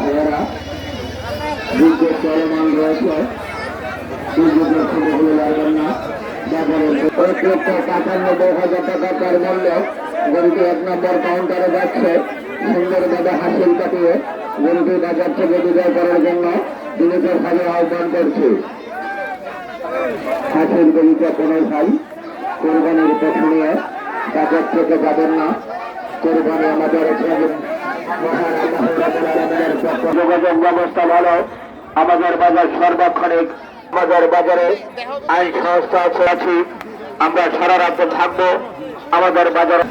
ভাইয়েরা যুদ্ধের চলমান রয়েছে, দুর্যোগের ছেলেগুলো লাগবেন না। 1,95,000 টাকা তার মূল্য গরুটি 1 নম্বর কাউন্টারে যাচ্ছে। সুন্দরভাবে হাসিল কাটিয়ে গরুটি বাজার থেকে বিদায় করার জন্য দিনেশের ভাবে আহ্বান করছি। হাসিল গরুটা কোনো ভাই কোরবানির পথে নিয়ে বাজার থেকে যাবেন না। কোরবানি আমাদের যোগাযোগ ব্যবস্থা ভালো। আমাদের বাজার সর্বক্ষণিক আমাদের বাজারে আইন সংস্থা আছি, আমরা সারা রাতে থাকবো। আমাদের বাজারে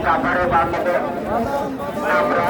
টাকারে বাঁধবে আমরা আমরা